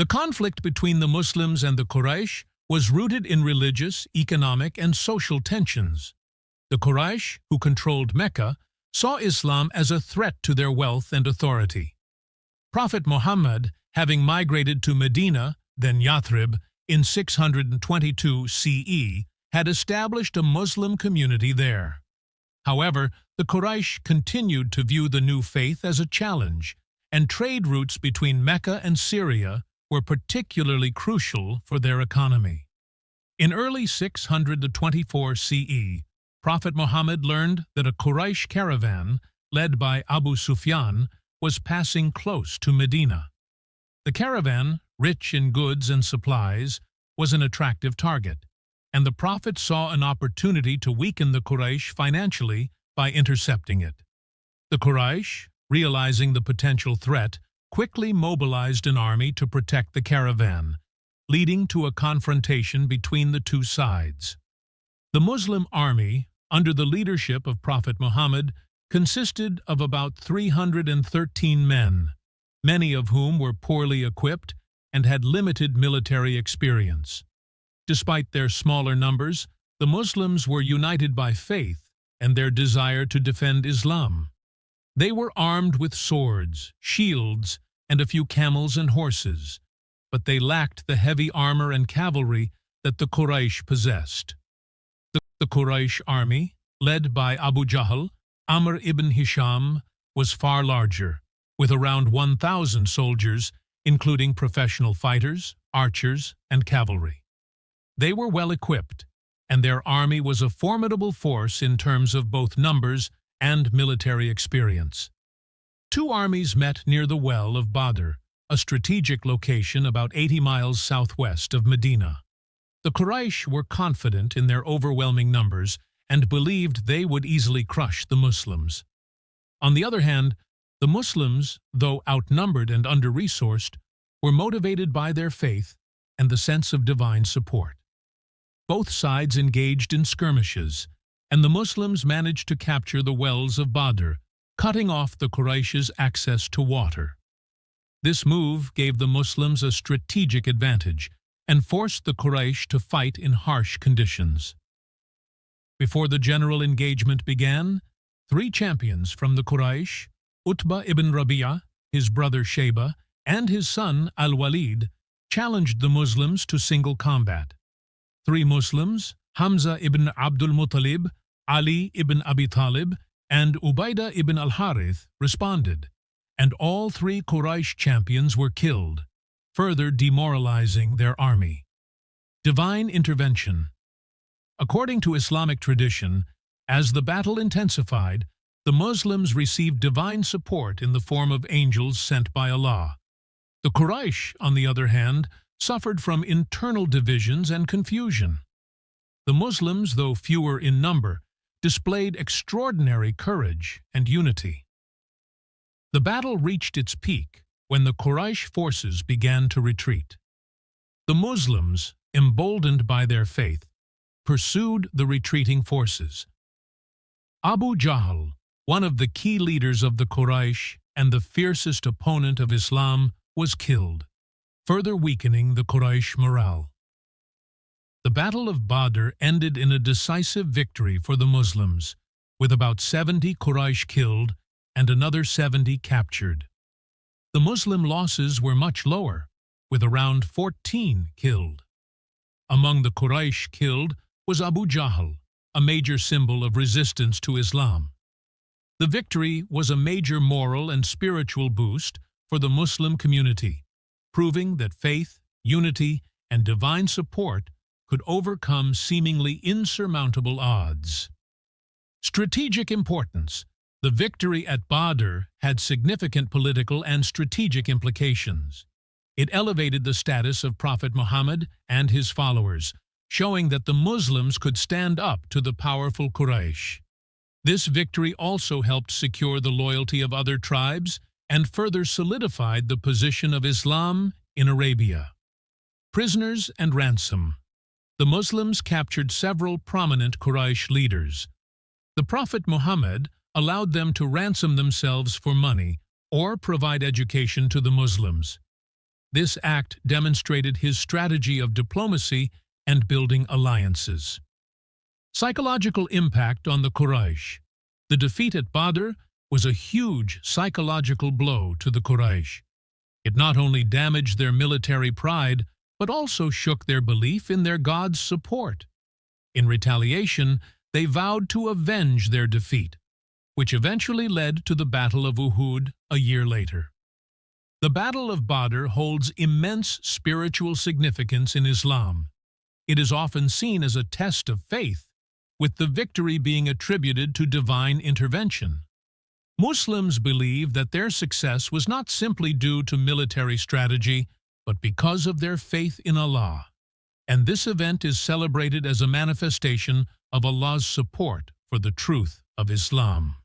The conflict between the Muslims and the Quraysh was rooted in religious, economic, and social tensions. The Quraysh, who controlled Mecca, saw Islam as a threat to their wealth and authority. Prophet Muhammad, having migrated to Medina, then Yathrib, in 622 CE, had established a Muslim community there. However, the Quraysh continued to view the new faith as a challenge, and trade routes between Mecca and Syria were particularly crucial for their economy. In early 624 CE, Prophet Muhammad learned that a Quraysh caravan, led by Abu Sufyan, was passing close to Medina. The caravan, rich in goods and supplies, was an attractive target, and the Prophet saw an opportunity to weaken the Quraysh financially by intercepting it. The Quraysh, realizing the potential threat, quickly mobilized an army to protect the caravan, leading to a confrontation between the two sides. The Muslim army, under the leadership of Prophet Muhammad, consisted of about 313 men, many of whom were poorly equipped and had limited military experience. Despite their smaller numbers, the Muslims were united by faith and their desire to defend Islam. They were armed with swords, shields, and a few camels and horses, but they lacked the heavy armor and cavalry that the Quraysh possessed. The Quraysh army, led by Abu Jahl, Amr ibn Hisham, was far larger, with around 1,000 soldiers, including professional fighters, archers, and cavalry. They were well equipped, and their army was a formidable force in terms of both numbers and military experience. Two armies met near the well of Badr, a strategic location about 80 miles southwest of Medina. The Quraysh were confident in their overwhelming numbers and believed they would easily crush the Muslims. On the other hand, the Muslims, though outnumbered and under-resourced, were motivated by their faith and the sense of divine support. Both sides engaged in skirmishes, and the Muslims managed to capture the wells of Badr, cutting off the Quraysh's access to water. This move gave the Muslims a strategic advantage and forced the Quraysh to fight in harsh conditions. Before the general engagement began, 3 champions from the Quraysh, Utbah ibn Rabi'ah, his brother Shayba, and his son Al-Walid, challenged the Muslims to single combat. 3 Muslims, Hamza ibn Abdul Muttalib, Ali ibn Abi Talib, and Ubaidah ibn al-Harith, responded, and all 3 Quraysh champions were killed, further demoralizing their army. Divine intervention. According to Islamic tradition, as the battle intensified, the Muslims received divine support in the form of angels sent by Allah. The Quraysh, on the other hand, suffered from internal divisions and confusion. The Muslims, though fewer in number, displayed extraordinary courage and unity. The battle reached its peak when the Quraysh forces began to retreat. The Muslims, emboldened by their faith, pursued the retreating forces. Abu Jahl, one of the key leaders of the Quraysh and the fiercest opponent of Islam, was killed, further weakening the Quraysh morale. The Battle of Badr ended in a decisive victory for the Muslims, with about 70 Quraysh killed and another 70 captured. The Muslim losses were much lower, with around 14 killed. Among the Quraysh killed was Abu Jahl, a major symbol of resistance to Islam. The victory was a major moral and spiritual boost for the Muslim community, proving that faith, unity, and divine support could overcome seemingly insurmountable odds. Strategic importance. The victory at Badr had significant political and strategic implications. It elevated the status of Prophet Muhammad and his followers, showing that the Muslims could stand up to the powerful Quraysh. This victory also helped secure the loyalty of other tribes and further solidified the position of Islam in Arabia. Prisoners and ransom. The Muslims captured several prominent Quraysh leaders. The Prophet Muhammad allowed them to ransom themselves for money or provide education to the Muslims. This act demonstrated his strategy of diplomacy and building alliances. Psychological impact on the Quraysh. The defeat at Badr was a huge psychological blow to the Quraysh. It not only damaged their military pride, but also shook their belief in their God's support. In retaliation, they vowed to avenge their defeat, which eventually led to the Battle of Uhud a year later. The Battle of Badr holds immense spiritual significance in Islam. It is often seen as a test of faith, with the victory being attributed to divine intervention. Muslims believe that their success was not simply due to military strategy, but because of their faith in Allah. And this event is celebrated as a manifestation of Allah's support for the truth of Islam.